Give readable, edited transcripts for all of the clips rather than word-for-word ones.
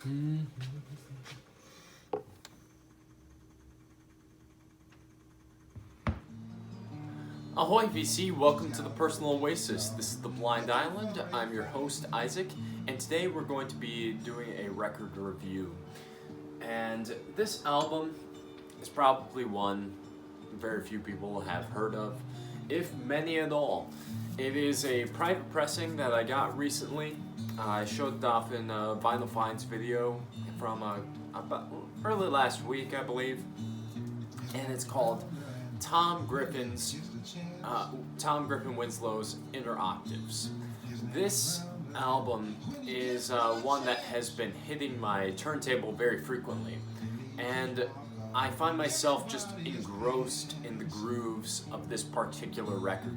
Ahoy VC, welcome to the Personal Oasis. This is the Blind Island. I'm your host, Isaac, and today we're going to be doing a record review. And this album is probably one very few people have heard of, if many at all. It is a private pressing that I got recently. I showed it off in a Vinyl Finds video from about early last week, I believe. And it's called Tom Griffin Winslow's Inner Octaves. This album is one that has been hitting my turntable very frequently, and I find myself just engrossed in the grooves of this particular record.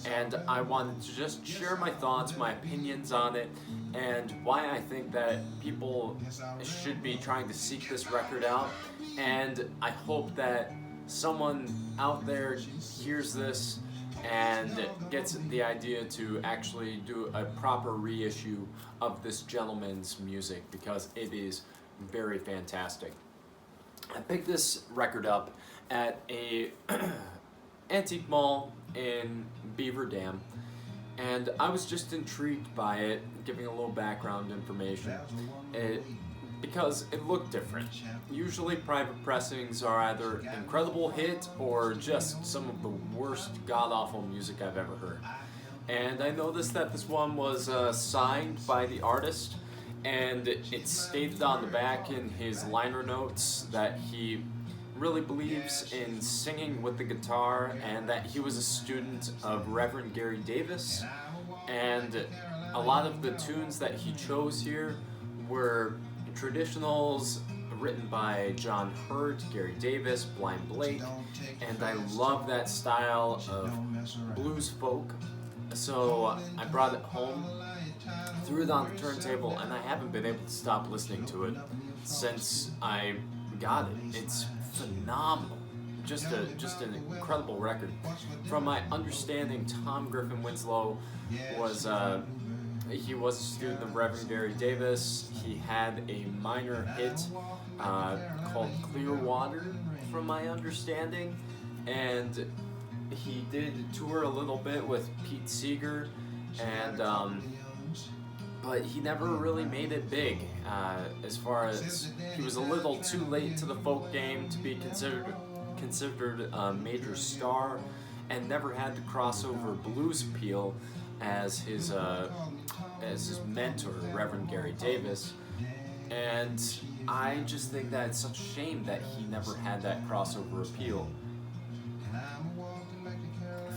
And I wanted to just share my thoughts, my opinions on it, and why I think that people should be trying to seek this record out. And I hope that someone out there hears this and gets the idea to actually do a proper reissue of this gentleman's music, because it is very fantastic. I picked this record up at a antique mall in Beaver Dam, and I was just intrigued by it, giving a little background information. Because it looked different. Usually private pressings are either an incredible hit or just some of the worst god-awful music I've ever heard. And I noticed that this one was signed by the artist, and it stated on the back in his liner notes that he really believes in singing with the guitar, and that he was a student of Reverend Gary Davis. And a lot of the tunes that he chose here were traditionals written by John Hurt, Gary Davis, Blind Blake, and I love that style of blues folk. So I brought it home, threw it on the turntable, and I haven't been able to stop listening to it since I got it. It's phenomenal. Just an incredible record. From my understanding, Tom Griffin Winslow was he was a student of Reverend Gary Davis. He had a minor hit called Clearwater, from my understanding, and he did tour a little bit with Pete Seeger, and but he never really made it big. As far as he was a little too late to the folk game to be considered a major star, and never had the crossover blues appeal as his mentor, Reverend Gary Davis. And I just think that it's such a shame that he never had that crossover appeal.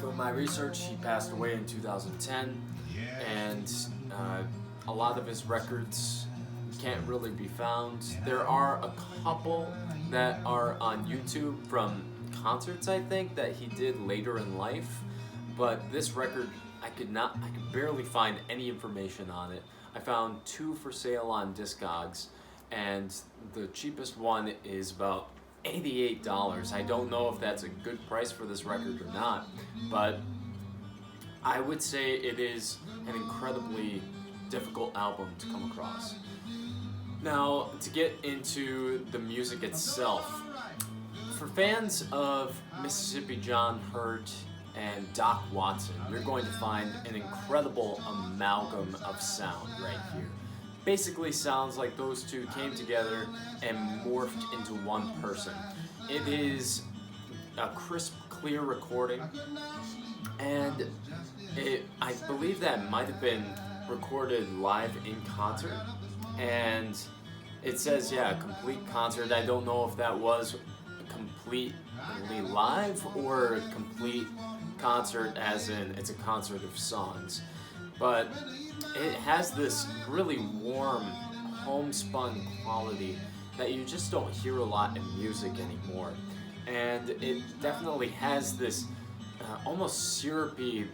From my research, he passed away in 2010, and a lot of his records can't really be found. There are a couple that are on YouTube from concerts, I think, that he did later in life, but this record, I could barely find any information on it. I found 2 for sale on Discogs, and the cheapest one is about $88. I don't know if that's a good price for this record or not, but I would say it is an incredibly difficult album to come across. Now, to get into the music itself, for fans of Mississippi John Hurt and Doc Watson, you're going to find an incredible amalgam of sound right here. Basically sounds like those two came together and morphed into one person. It is a crisp, clear recording, and I believe that might have been recorded live in concert, and it says, yeah, a complete concert. I don't know if that was completely live or a complete concert as in it's a concert of songs, but it has this really warm, homespun quality that you just don't hear a lot in music anymore. And it definitely has this almost syrupy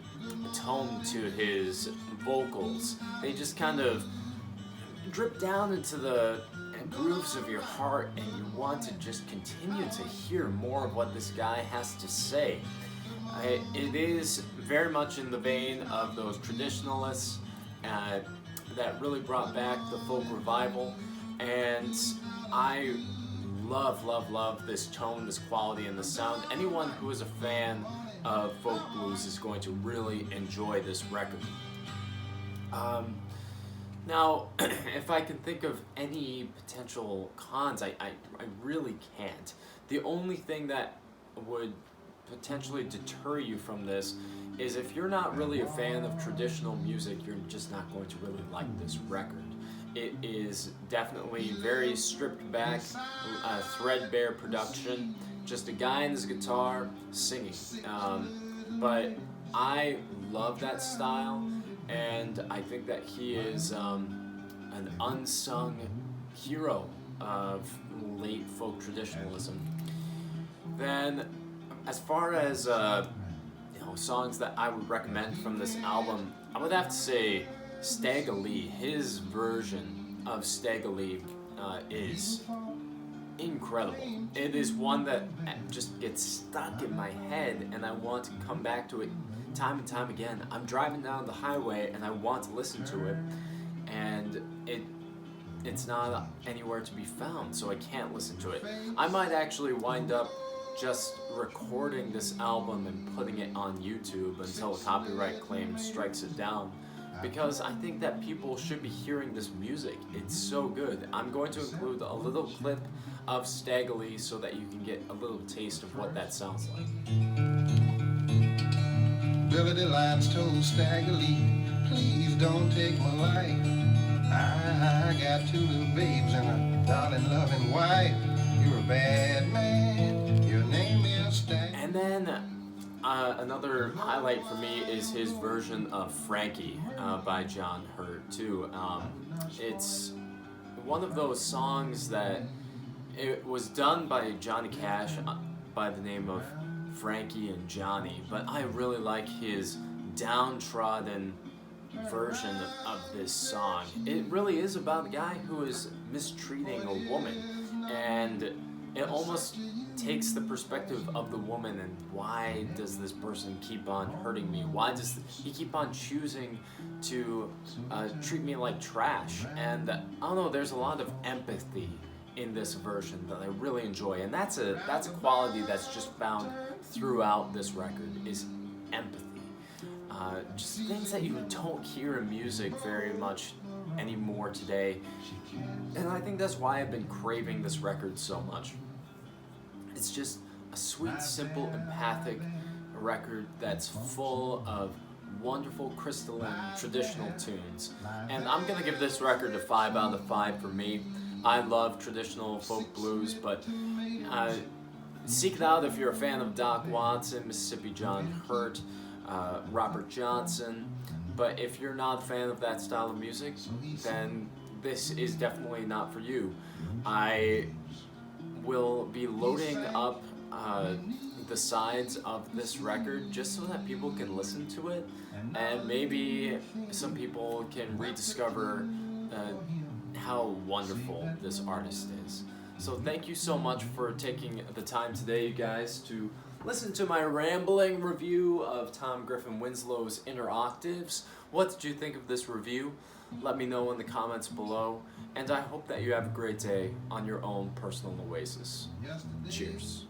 tone to his vocals. They just kind of drip down into the grooves of your heart, and you want to just continue to hear more of what this guy has to say. It is very much in the vein of those traditionalists that really brought back the folk revival, And I love this tone, this quality, and the sound. Anyone who is a fan of folk blues is going to really enjoy this record. Now, if I can think of any potential cons, I really can't. The only thing that would potentially deter you from this is if you're not really a fan of traditional music, you're just not going to really like this record. It is definitely very stripped back, threadbare production, just a guy and his guitar singing. But I love that style, and I think that he is an unsung hero of late folk traditionalism. Then, as far as songs that I would recommend from this album, I would have to say Stagger Lee. His version of Stagger Lee is incredible. It is one that just gets stuck in my head, and I want to come back to it time and time again. I'm driving down the highway and I want to listen to it, and it's not anywhere to be found, so I can't listen to it. I might actually wind up just recording this album and putting it on YouTube until a copyright claim strikes it down, because I think that people should be hearing this music. It's so good. I'm going to include a little clip of Stagger Lee so that you can get a little taste of what that sounds like. Billy the Lions told Stagger Lee, please don't take my life. I got two little babes and a darling loving wife. You're a bad man, your name is Stagger. And then another highlight for me is his version of Frankie by John Hurt too. It's one of those songs that it was done by Johnny Cash by the name of Frankie and Johnny, but I really like his downtrodden version of this song. It really is about a guy who is mistreating a woman, and it almost takes the perspective of the woman and why does this person keep on hurting me? Why does he keep on choosing to treat me like trash? And I don't know, there's a lot of empathy in this version that I really enjoy, and that's a quality that's just found throughout this record, is empathy. Just things that you don't hear in music very much anymore today, and I think that's why I've been craving this record so much. It's just a sweet, simple, empathic record that's full of wonderful, crystalline, traditional tunes. And I'm gonna give this record a 5 out of 5 for me. I love traditional folk blues, but seek it out if you're a fan of Doc Watson, Mississippi John Hurt, Robert Johnson. But if you're not a fan of that style of music, then this is definitely not for you. I will be loading up the sides of this record just so that people can listen to it, and maybe some people can rediscover how wonderful this artist is. So thank you so much for taking the time today, you guys, to listen to my rambling review of Tom Griffin Winslow's Inner Octaves. What did you think of this review? Let me know in the comments below, and I hope that you have a great day on your own personal oasis. Cheers.